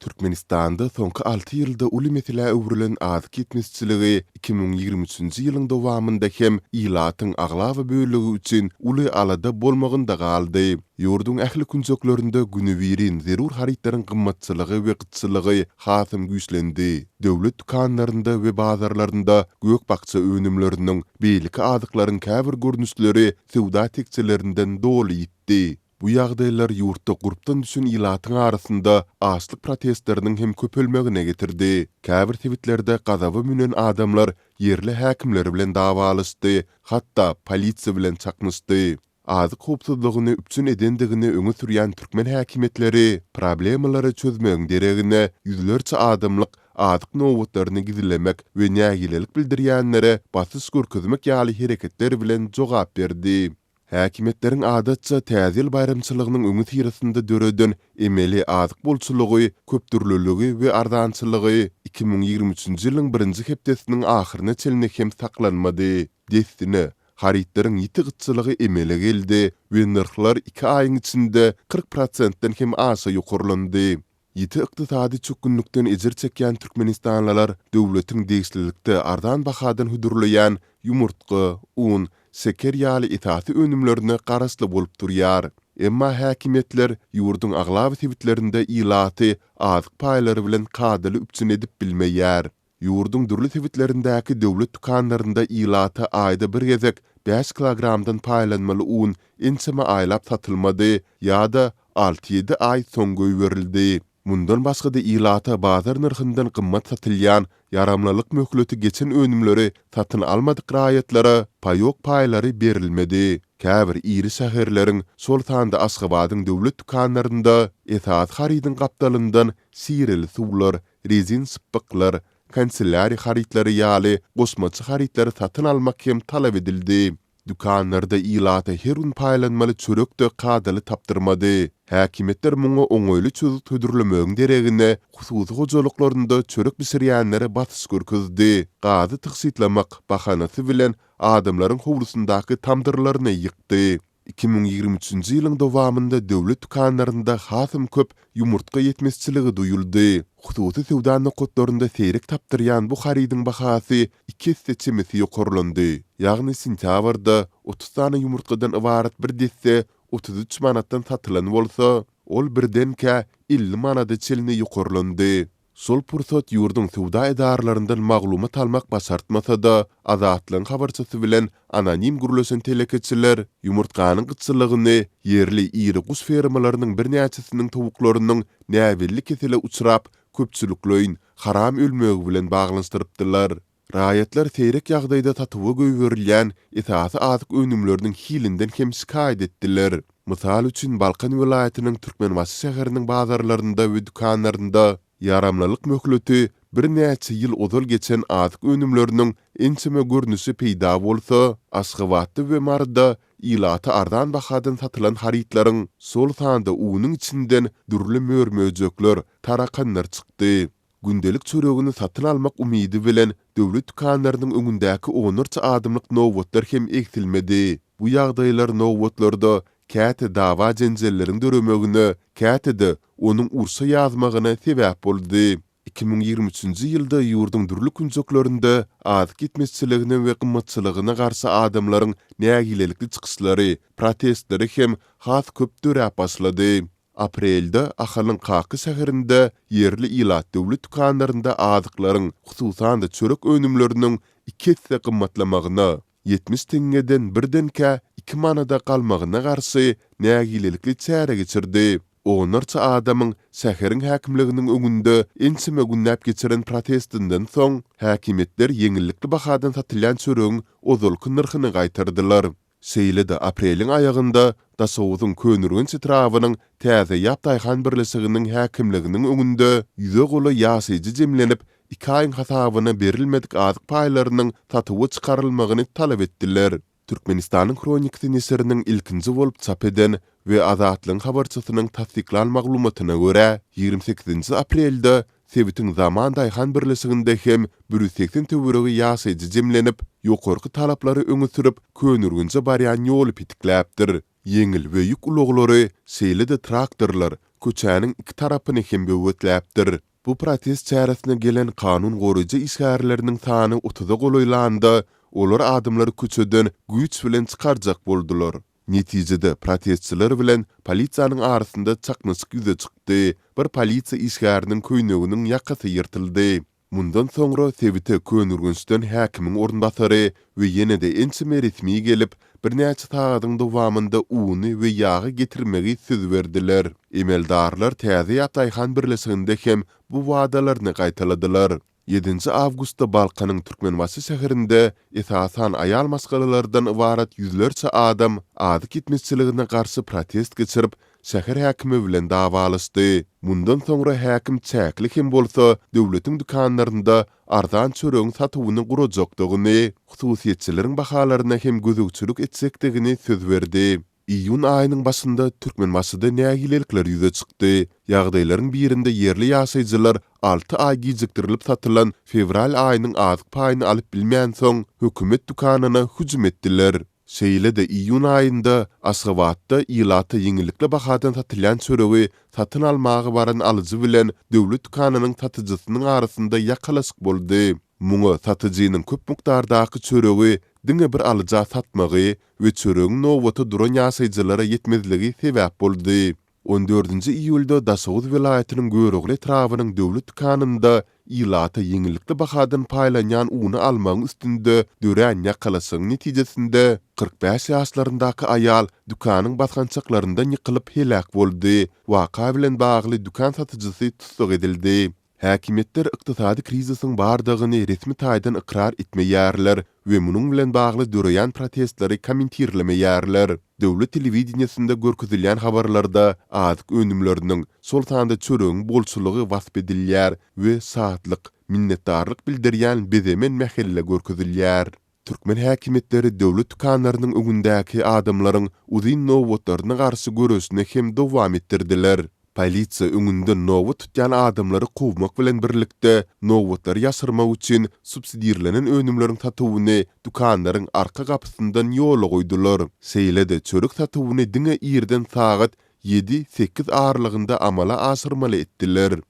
Türkmenistanda soňky 6 ýylda uly mesele öwrülen azyk etmezçiligi 2023-nji ýylyň dowamynda hem ilatyň aglawy böldügi üçin uly alada bolmagynda galdy. Ýurdun ähli künjeklerinde günübirin zerur haritlaryň gymmatçylygy we gytçylygy hasym güýçlendi. Döwlet dukanlarynda we bazarlarynda gök bakça önümleriniň beýleki azyklaryň käbir görnüşleri sowda tekçilerinden doly ýitdi. Bu ýagdaýlar ýurtda gurupdan düşen ilatyň arasynda açlyk protestleriniň hem köpelmegine getirdi. Käbir tweetlerde gazaby münen adamlar yerli häkimleri bilen dawalaşdy, hatda polisiýa bilen çakmışdy. Azyk howpsuzlygyny üpçün edendigini öňe sürýän türkmen häkimetleri problemalary çözmegiň deregine ýüzlerçe adamlyk azyk nowatlaryny gizlemek we nägilelik bildirýänlere basyş görkezmek ýaly hereketler bilen jogap berdi. Häkimetleriň adatça täzil bayramçylygynyň öňü tirasynda döreden emeli azyk bolçulugy, köpdürlüligi we ardançylygy 2023-nji ýylyň 1-nji hepdesiniň ahyryna çelini hem saklanmady. Desdine haritlaryň ýitigyçylygy emele geldi we narhlar 2 aýyň içinde 40%-den hem aşa ýokurlandy. Ýiti ykdysady çökünlükden ejir çekýän türkmenistanlylar döwletiň degislilikde ardan bahadan hudurlayan ýumurtga, un, seker ýaly itaati önümlerine garasly bolup durýar. Emma häkimetler ýurdun aglawy tewitlerinde ilaty azyk paýlary bilen kadaly üpçün edip bilmeýär. Ýurdun durly tewitlerindäki döwlet dukanlarynda ilaty aýda bir gezek 5 kilogramdan paýlanmaly un ençeme aýlap satylmady ýa-da 6-7 aý soň göýberildi. Mundan başga da ilata bazar narhyndan gymmat satylýan yaramlalyk möhleti geçen önümleri satyn almadyk raýatlara paýok paýlary berilmedi. Käbir iri şäherleriň şol sanda Aşgabatyň döwlet dukanlarynda esas harydyň gapdalyndan sireli suwlar, rezin spyklar, kanselari harytlary ýaly gosmaçy harytlary satyn almak hem talap edildi. Dukanlarda ilata herun paýlanmaly çörekde kadaly tapdyrmady. Häkimetler muňa oňoýly çözüp tödürlemegiň deregine hususy hojalyklarynda çörek bisirýänlere batys görkezdi. Gazy tyksitlamak bahanasy bilen adamlaryň howlusundaky tamdyrlaryny ýykdy. 2023-nji ýylyň dowamynda döwlet dukanlarynda hasym köp ýumurtga ýetmezçiligi duýuldy. Hususy sowda nokotlarynda seyrek tapdyrýan bu harydyň bahasy 2 seçimisi ýokurlandy. Ýagny sentýabrda 30 tane ýumurtgadan ibaret bir desse 33 manatdan satylan bolsa, ol birdenkä 50 manada çelini ýokurlandy. Sol pursat ýurdun sowda edarlaryndan maglumat almak başartmasa da, azatlyň habarçysy bilen anonim gürleşen telekeçiler ýumurtganyň gytçylygyny yerli iri guş fermalarynyň bir näçesiniň tovuklarynyň näwelli kesele uçrap köpçülikleýin haram ölmegi bilen baglanşdyrypdylar. Raýatlar seyrek ýagdaýda tatywy göýberilýän esasy azyk önümleriniň hilinden hem şikaýet etdiler. Mysal üçin Balkan vilayatynyň Türkmenbaşy şäheriniň bazarlarynda we dukanlarynda yaramlalyk möhleti bir näçe ýyl ozal geçen azyk önümleriniň ençeme görnüşi peýda bolsa, Aşgabatda we Marda ilaty ardan bahadan satylan harytlaryň sol sanda unyň içinden dürli mörmöjekler, tarakanlar çykdy. Gündelik çöregini satyn almak umydy bilen döwlet dukanlarynyň öňündäki onurça adamlyk nowatlar hem eksilmedi. Bu ýagdaýlar nowatlarda käte dawa jenjelleriň döremegine, käte de onuň ursa ýazmagyna sebäp boldy. 2023-nji ýylda ýurdun durly künjeklerinde azyk etmezçiligine we gymmatçylygyna garşy adamlaryň nägilelikli çykyşlary, protestleri hem has köp dörä başlady. Aprelde Ahalyň Kaky şäherinde yerli ilat döwlet dukanlarynda azyklaryň, hususan da çörek önümleriniň 2 hisse gymmatlamagyna, 70 teňgeden birdenkä 2 manada galmagyna garşy nägilelikli çäre geçirdi. Onarça adamyň şäheriň häkimliginiň öňünde ençeme günnäp geçiren protestinden soň häkimetler ýeňillikli bahadan satylýan çöregiň ozalky narhyny gaýtardylar. Seýlede apreliň aýagynda Daşowuzyň könürgün çytrawynyň täze ýapdaýhan birleşiginiň häkimliginiň öňünde ýüze gola ýaşyjy jemlenip 2 aýyň hasabyna berilmedik azyk paýlarynyň tatywy çykarylmagyny talap etdiler. Türkmenistanyň kronikasy neseriniň ilkinji bolup çap eden we Azatlyň habarçysynyň tasdiklan maglumatyna görä 28 aprelde Sewitin zaman daýhan birleşiginde hem 180 töweregi ýaşyjy jemlenip, ýokarky talaplary öňe sürüp könürgünçe barýan ýoly pitikläpdir. Yeňil we ýük uloglary, seýlede traktorlar, köçäniň iki tarapyny hem böwetläpdir. Bu protest çäresine gelen kanun goruja işgärleriniň sany 30-a golaýlanda olar adamlary köçeden güýç bilen çykarjak boldular. Netijede protestçiler bilen polisiýanyň arasynda çaknaşyk ýüze çykdy. Bir polisiýa işgäriniň köýneginiň ýakasy ýyrtyldy. Mundan soňra Sebite Könürgünçden häkimiň ornbasary we ýene-de ençime resmi gelip bir näçe sagatyň dowamında uny we ýagy getirmegi söz berdiler. Emeldarlar täze ýataýhan birleşiginde hem bu wagdalaryny gaýtaladylar. 7 awgustda Balkanyň Türkmenbaşy şäherinde esasan aýal maskalalardan ibarat ýüzlerçe adam ady gitmesçiligine garşy protest geçirip şäher häkimi bilen dawalaşdy. Mundan soňra häkim çäkli hem bolsa döwletiň dükanlarynda arzan çöregiň satywyny gurajakdygyny, hususiýetçileriň bahalaryna hem gözükçülük etsekdigini söz berdi. İyun aýynyň başynda Türkmenbaşyda nägilelikler ýüze çykdy. Ýagdaýlaryň birinde yerli ýaşaýjylar 6 ay gijikdirilip satylan fevral aýynyň azyk paýyny alyp bilmän soň hökümet dukanyna hüjüm etdiler. Şeýle-de iýun aýynda Aşgabatda ýylata ýeňillikle bahadan satylan çöregi satyn almagy baran alyjy bilen döwlet dukanynyň satyjysynyň arasynda ýakalaşyk boldy. Muňa satyjynyň köp mukdardaky çöregi diňe bir alyja satmagy we çöregiň nowata duran ýaşaýjylara ýetmezligi sebäp boldy. 14-nji iýulda Daşowuz welaýatynyň Göregli etrawynyň döwlet dukanynda ýylata ýeňillikle bahadan paýlanýan uny almagyň üstünde dören ýakalaşygyň netijesinde 45 ýaşlaryndaky aýal dukanyň basgançaklaryndan ýykylyp helak boldy. Waka bilen bagly dukan satyjysy tutsak edildi. Häkimetler ykdysady krizisyň bardygyny resmi taýdan ikrar etmeýärler we munyň bilen bagly döreýän protestlary kommentirlemeýärler. Döwlet telewizionyasynda görkezilýän habarlarda adyk önümleriniň sol tanda çöregiň bolçulugy wasp edilýär we saatlyk minnetdarlyk bildirýän bezemen mähelle görkezilýär. Türkmen häkimetleri döwlet dukanlarynyň öňündäki adamlaryň uzyn nowatlaryna garşy görüşine hem dowam etdirdiler. Polisiýa öňünde nowat tutýan adamlary gowmak bilen birlikde nowatlary ýaşyrmak üçin subsidiýalenen önümleriň satywyny dukanlaryň arka gapysyndan ýola goýdular. Şeýle-de çörek satywyny diňe ýerden sagat 7-8 aralygynda amala aşyrmaly etdiler.